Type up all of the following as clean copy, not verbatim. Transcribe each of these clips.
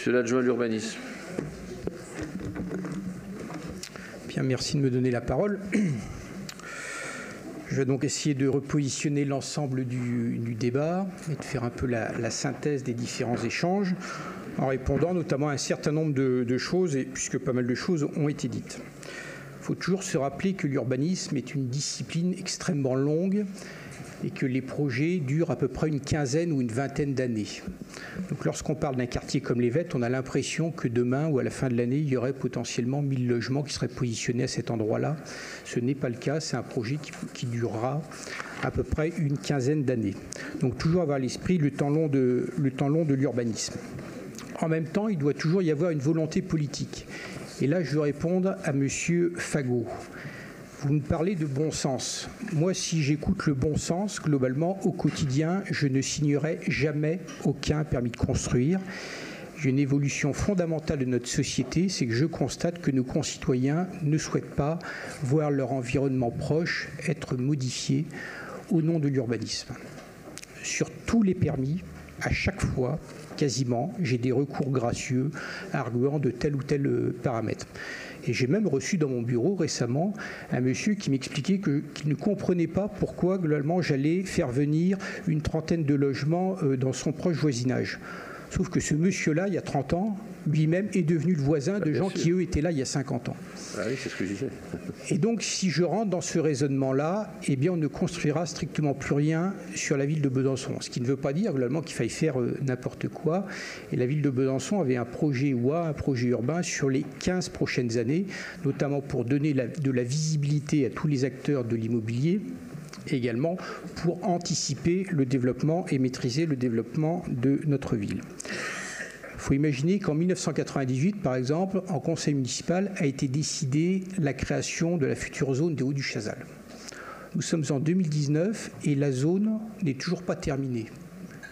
Monsieur l'adjoint à l'urbanisme. Bien, merci de me donner la parole. Je vais donc essayer de repositionner l'ensemble du débat et de faire un peu la synthèse des différents échanges en répondant notamment à un certain nombre de choses, et puisque pas mal de choses ont été dites. Il faut toujours se rappeler que l'urbanisme est une discipline extrêmement longue et que les projets durent à peu près une quinzaine ou une vingtaine d'années. Donc lorsqu'on parle d'un quartier comme les Vettes, on a l'impression que demain ou à la fin de l'année, il y aurait potentiellement 1000 logements qui seraient positionnés à cet endroit-là. Ce n'est pas le cas, c'est un projet qui durera à peu près une quinzaine d'années. Donc toujours avoir à l'esprit le temps long de l'urbanisme. En même temps, il doit toujours y avoir une volonté politique. Et là, je veux répondre à M. Fagot. Vous me parlez de bon sens. Moi, si j'écoute le bon sens, globalement, au quotidien, je ne signerai jamais aucun permis de construire. J'ai une évolution fondamentale de notre société, c'est que je constate que nos concitoyens ne souhaitent pas voir leur environnement proche être modifié au nom de l'urbanisme. Sur tous les permis, à chaque fois, quasiment, j'ai des recours gracieux arguant de tel ou tel paramètre. Et j'ai même reçu dans mon bureau récemment un monsieur qui m'expliquait qu'il ne comprenait pas pourquoi, globalement, j'allais faire venir une trentaine de logements dans son proche voisinage. Sauf que ce monsieur-là, il y a 30 ans, lui-même est devenu le voisin de gens qui, eux, étaient là il y a 50 ans. Ah oui, c'est ce que je disais. Et donc, si je rentre dans ce raisonnement-là, eh bien, on ne construira strictement plus rien sur la ville de Besançon. Ce qui ne veut pas dire, globalement, qu'il faille faire n'importe quoi. Et la ville de Besançon avait un projet un projet urbain sur les 15 prochaines années, notamment pour donner de la visibilité à tous les acteurs de l'immobilier, et également pour anticiper le développement et maîtriser le développement de notre ville. Il faut imaginer qu'en 1998, par exemple, en conseil municipal a été décidée la création de la future zone des Hauts du Chazal. Nous sommes en 2019 et la zone n'est toujours pas terminée.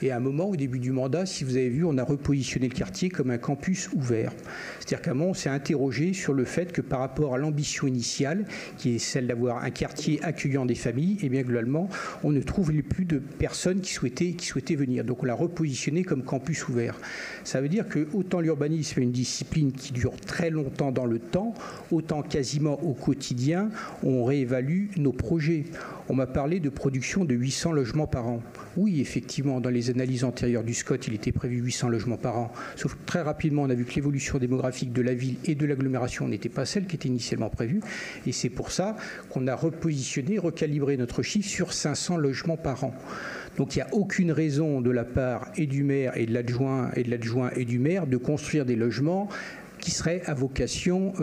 Et à un moment, au début du mandat, si vous avez vu, on a repositionné le quartier comme un campus ouvert. C'est-à-dire qu'à un moment, on s'est interrogé sur le fait que par rapport à l'ambition initiale, qui est celle d'avoir un quartier accueillant des familles, eh bien, globalement, on ne trouvait plus de personnes qui souhaitaient venir. Donc, on l'a repositionné comme campus ouvert. Ça veut dire que autant l'urbanisme est une discipline qui dure très longtemps dans le temps, autant quasiment au quotidien, on réévalue nos projets. On m'a parlé de production de 800 logements par an. Oui, effectivement, dans les analyses antérieures du SCOT, il était prévu 800 logements par an. Sauf que très rapidement, on a vu que l'évolution démographique de la ville et de l'agglomération n'était pas celle qui était initialement prévue. Et c'est pour ça qu'on a repositionné, recalibré notre chiffre sur 500 logements par an. Donc il n'y a aucune raison de la part et du maire et de l'adjoint et du maire de construire des logements qui serait à vocation,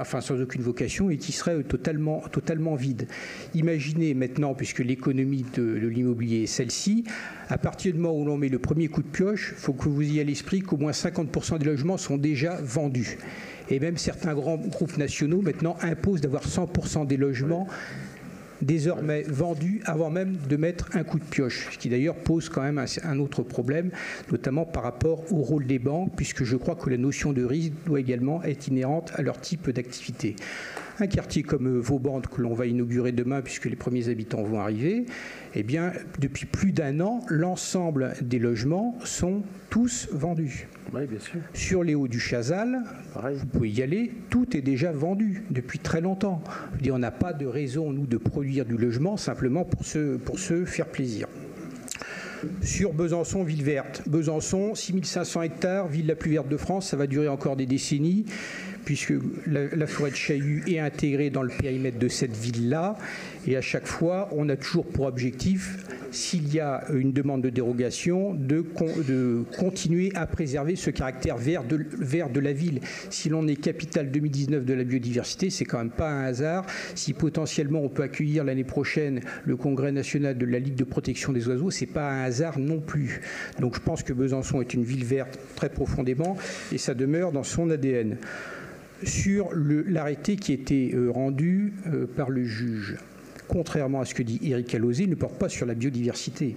sans aucune vocation, et qui serait totalement vide. Imaginez maintenant, puisque l'économie de l'immobilier est celle-ci, à partir du moment où l'on met le premier coup de pioche, il faut que vous ayez à l'esprit qu'au moins 50% des logements sont déjà vendus. Et même certains grands groupes nationaux maintenant imposent d'avoir 100% des logements désormais vendus avant même de mettre un coup de pioche, ce qui d'ailleurs pose quand même un autre problème, notamment par rapport au rôle des banques, puisque je crois que la notion de risque doit également être inhérente à leur type d'activité. Un quartier comme Vauban, que l'on va inaugurer demain, puisque les premiers habitants vont arriver, eh bien, depuis plus d'un an, l'ensemble des logements sont tous vendus. Oui, bien sûr. Sur les Hauts du Chazal, pareil. Vous pouvez y aller, tout est déjà vendu depuis très longtemps. Je veux dire, on n'a pas de raison, nous, de produire du logement simplement pour se faire plaisir. Sur Besançon, ville verte. Besançon, 6500 hectares, ville la plus verte de France, ça va durer encore des décennies, puisque la forêt de Chaillu est intégrée dans le périmètre de cette ville-là. Et à chaque fois, on a toujours pour objectif, s'il y a une demande de dérogation, de continuer à préserver ce caractère vert de la ville. Si l'on est capitale 2019 de la biodiversité, c'est quand même pas un hasard. Si potentiellement on peut accueillir l'année prochaine le Congrès national de la Ligue de protection des oiseaux, c'est pas un hasard non plus. Donc je pense que Besançon est une ville verte très profondément et ça demeure dans son ADN. Sur l'arrêté qui a été rendu par le juge, contrairement à ce que dit Éric Alauzet, il ne porte pas sur la biodiversité.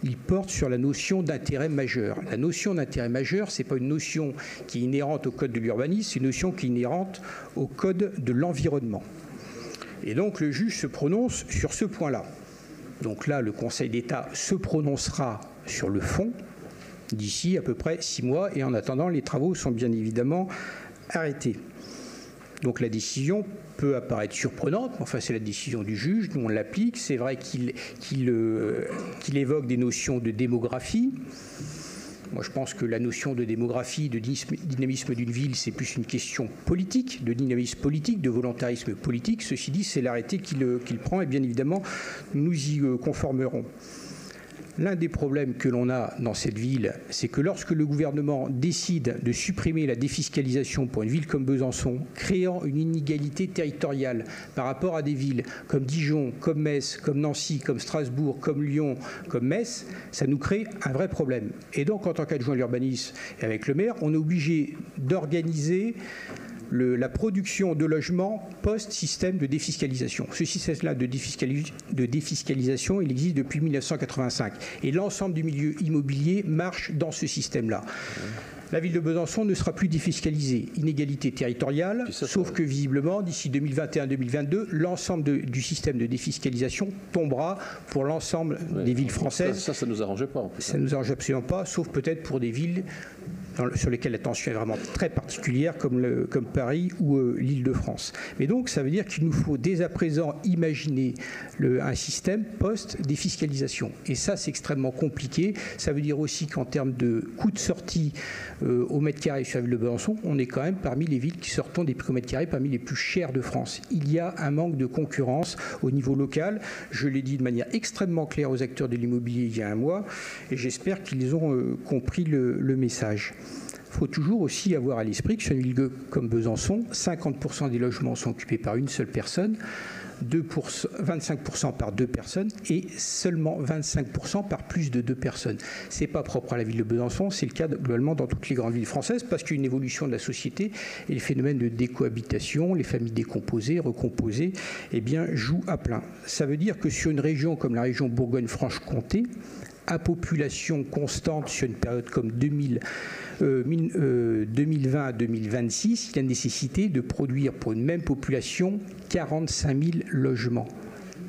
Il porte sur la notion d'intérêt majeur. La notion d'intérêt majeur, ce n'est pas une notion qui est inhérente au code de l'urbanisme, c'est une notion qui est inhérente au code de l'environnement. Et donc le juge se prononce sur ce point-là. Donc là, le Conseil d'État se prononcera sur le fond. d'ici à peu près 6 mois. Et en attendant, les travaux sont bien évidemment arrêtés. Donc la décision peut apparaître surprenante, mais enfin c'est la décision du juge, nous on l'applique. C'est vrai qu'il évoque des notions de démographie. Moi, je pense que la notion de démographie, de dynamisme d'une ville, c'est plus une question politique, de dynamisme politique, de volontarisme politique. Ceci dit, c'est l'arrêté qu'il prend et bien évidemment, nous y conformerons. L'un des problèmes que l'on a dans cette ville, c'est que lorsque le gouvernement décide de supprimer la défiscalisation pour une ville comme Besançon, créant une inégalité territoriale par rapport à des villes comme Dijon, comme Metz, comme Nancy, comme Strasbourg, comme Lyon, comme Metz, ça nous crée un vrai problème. Et donc, en tant qu'adjoint à l'urbanisme et avec le maire, on est obligé d'organiser la production de logements post-système de défiscalisation. Ce système-là de défiscalisation, il existe depuis 1985. Et l'ensemble du milieu immobilier marche dans ce système-là. La ville de Besançon ne sera plus défiscalisée. Inégalité territoriale, sauf que visiblement, d'ici 2021-2022, l'ensemble du système de défiscalisation tombera pour l'ensemble des villes françaises. Ça ne nous arrangeait pas. En plus. Ça ne nous arrange absolument pas, sauf peut-être pour des villes sur lesquelles la tension est vraiment très particulière, comme Paris ou l'Île-de-France. Mais donc, ça veut dire qu'il nous faut dès à présent imaginer un système post-défiscalisation. Et ça, c'est extrêmement compliqué. Ça veut dire aussi qu'en termes de coût de sortie au mètre carré sur la ville de Besançon, on est quand même parmi les villes qui sortent des prix au mètre carré parmi les plus chers de France. Il y a un manque de concurrence au niveau local. Je l'ai dit de manière extrêmement claire aux acteurs de l'immobilier il y a un mois, et j'espère qu'ils ont compris le message. Il faut toujours aussi avoir à l'esprit que sur une ville comme Besançon, 50% des logements sont occupés par une seule personne, 25% par 2 personnes et seulement 25% par plus de 2 personnes. Ce n'est pas propre à la ville de Besançon, c'est le cas globalement dans toutes les grandes villes françaises parce qu'il y a une évolution de la société et les phénomènes de décohabitation, les familles décomposées, recomposées, eh bien, jouent à plein. Ça veut dire que sur une région comme la région Bourgogne-Franche-Comté, à population constante sur une période comme 2020 à 2026, il y a nécessité de produire pour une même population 45 000 logements.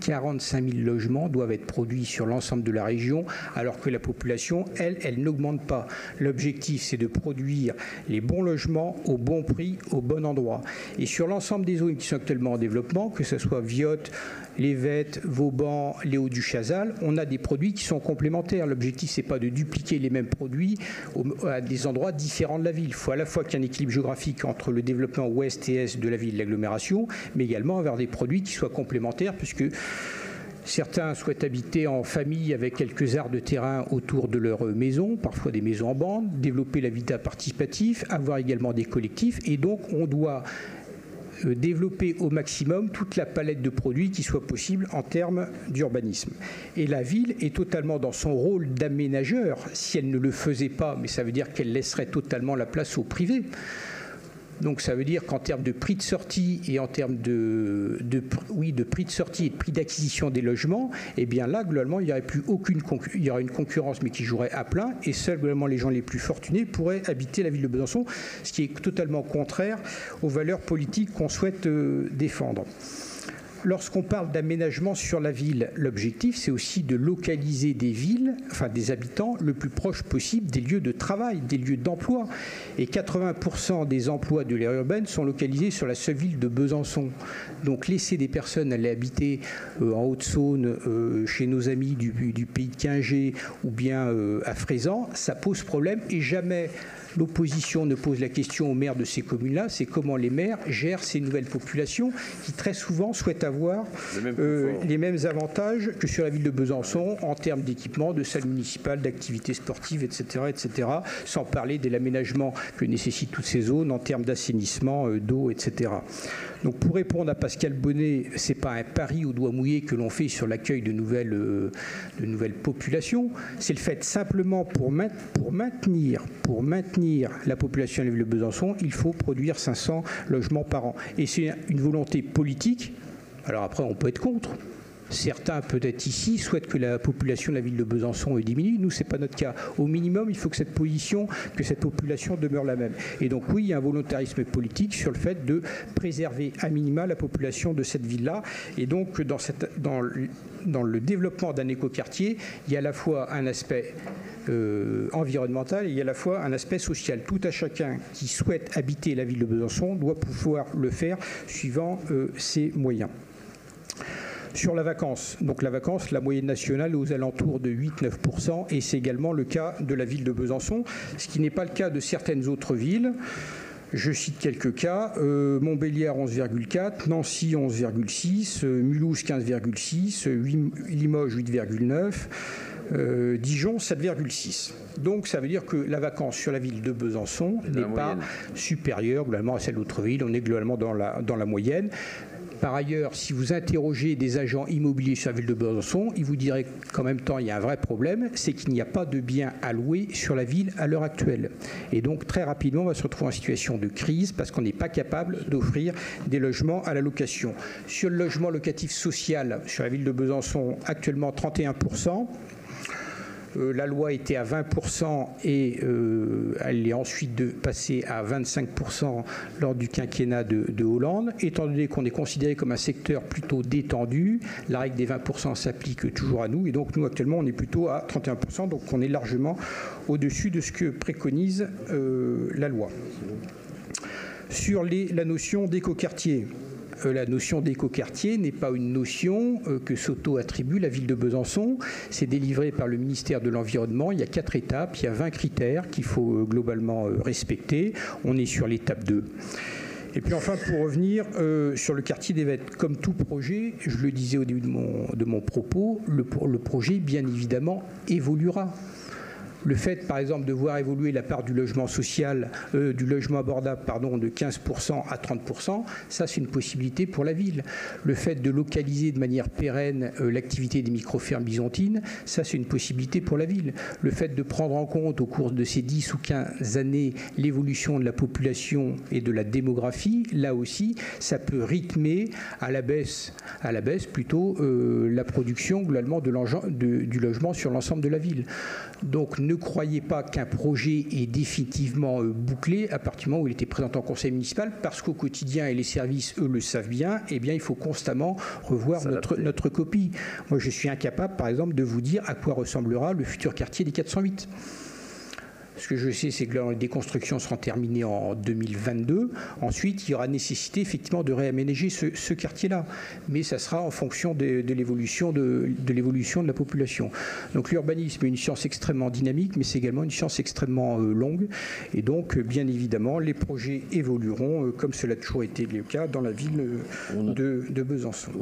45 000 logements doivent être produits sur l'ensemble de la région, alors que la population, elle n'augmente pas. L'objectif, c'est de produire les bons logements au bon prix, au bon endroit. Et sur l'ensemble des zones qui sont actuellement en développement, que ce soit Viotte, Lévette, Vauban, les Hauts-du-Chazal, on a des produits qui sont complémentaires. L'objectif, c'est pas de dupliquer les mêmes produits à des endroits différents de la ville. Il faut à la fois qu'il y ait un équilibre géographique entre le développement ouest et est de la ville, l'agglomération, mais également avoir des produits qui soient complémentaires, puisque certains souhaitent habiter en famille avec quelques aires de terrain autour de leur maison, parfois des maisons en bande, développer l'habitat participatif, avoir également des collectifs, et donc on doit développer au maximum toute la palette de produits qui soit possible en termes d'urbanisme. Et la ville est totalement dans son rôle d'aménageur, si elle ne le faisait pas, mais ça veut dire qu'elle laisserait totalement la place au privé. Donc ça veut dire qu'en termes de prix de sortie et en termes de prix de sortie et de prix d'acquisition des logements, eh bien là, globalement, il n'y aurait plus il y aurait une concurrence, mais qui jouerait à plein, et seuls, globalement, les gens les plus fortunés pourraient habiter la ville de Besançon, ce qui est totalement contraire aux valeurs politiques qu'on souhaite défendre. Lorsqu'on parle d'aménagement sur la ville, l'objectif, c'est aussi de localiser des villes, enfin des habitants, le plus proche possible des lieux de travail, des lieux d'emploi. Et 80% des emplois de l'aire urbaine sont localisés sur la seule ville de Besançon. Donc laisser des personnes aller habiter en Haute-Saône, chez nos amis du pays de Quingé ou bien à Frézan, ça pose problème et jamais l'opposition ne pose la question aux maires de ces communes-là, c'est comment les maires gèrent ces nouvelles populations qui très souvent souhaitent avoir les mêmes avantages que sur la ville de Besançon en termes d'équipement, de salles municipales, d'activités sportives, etc., etc., sans parler de l'aménagement que nécessitent toutes ces zones en termes d'assainissement, d'eau, etc. Donc pour répondre à Pascal Bonnet, ce n'est pas un pari au doigt mouillé que l'on fait sur l'accueil de nouvelles populations, c'est le fait simplement pour maintenir la population de la ville de Besançon, il faut produire 500 logements par an. Et c'est une volonté politique. Alors après, on peut être contre. Certains, peut-être ici, souhaitent que la population de la ville de Besançon diminue. Nous, ce n'est pas notre cas. Au minimum, il faut que cette population demeure la même. Et donc oui, il y a un volontarisme politique sur le fait de préserver à minima la population de cette ville-là. Et donc dans le développement d'un écoquartier, il y a à la fois un aspect environnemental et il y a à la fois un aspect social. Tout à chacun qui souhaite habiter la ville de Besançon doit pouvoir le faire suivant ses moyens. Sur la vacance, donc la moyenne nationale est aux alentours de 8-9%, et c'est également le cas de la ville de Besançon, ce qui n'est pas le cas de certaines autres villes. Je cite quelques cas, Montbéliard 11,4, Nancy 11,6, Mulhouse 15,6, Limoges 8,9, Dijon 7,6. Donc ça veut dire que la vacance sur la ville de Besançon n'est pas supérieure globalement à celle d'autres villes, on est globalement dans la moyenne. Par ailleurs, si vous interrogez des agents immobiliers sur la ville de Besançon, ils vous diraient qu'en même temps, il y a un vrai problème, c'est qu'il n'y a pas de biens à louer sur la ville à l'heure actuelle. Et donc, très rapidement, on va se retrouver en situation de crise parce qu'on n'est pas capable d'offrir des logements à la location. Sur le logement locatif social, sur la ville de Besançon, actuellement 31%. La loi était à 20% et elle est ensuite passée à 25% lors du quinquennat de Hollande. Étant donné qu'on est considéré comme un secteur plutôt détendu, la règle des 20% s'applique toujours à nous. Et donc nous, actuellement, on est plutôt à 31%. Donc on est largement au-dessus de ce que préconise la loi. Sur la notion d'écoquartier. La notion d'écoquartier n'est pas une notion que s'auto-attribue la ville de Besançon. C'est délivré par le ministère de l'Environnement. Il y a 4 étapes, il y a 20 critères qu'il faut globalement respecter. On est sur l'étape 2. Et puis enfin, pour revenir sur le quartier des Vettes, comme tout projet, je le disais au début de mon propos, le projet, bien évidemment, évoluera. Le fait, par exemple, de voir évoluer la part du logement social, du logement abordable, de 15% à 30%, ça c'est une possibilité pour la ville. Le fait de localiser de manière pérenne l'activité des micro-fermes byzantines, ça c'est une possibilité pour la ville. Le fait de prendre en compte au cours de ces 10 ou 15 années l'évolution de la population et de la démographie, là aussi, ça peut rythmer à la baisse plutôt la production globalement du logement sur l'ensemble de la ville. Donc ne croyez pas qu'un projet est définitivement bouclé à partir du moment où il était présenté en conseil municipal, parce qu'au quotidien, et les services, eux, le savent bien, eh bien, il faut constamment revoir notre copie. Moi, je suis incapable, par exemple, de vous dire à quoi ressemblera le futur quartier des 408. Ce que je sais, c'est que les déconstructions seront terminées en 2022. Ensuite, il y aura nécessité effectivement de réaménager ce quartier-là. Mais ça sera en fonction de l'évolution de la population. Donc l'urbanisme est une science extrêmement dynamique, mais c'est également une science extrêmement longue. Et donc, bien évidemment, les projets évolueront comme cela a toujours été le cas dans la ville de Besançon.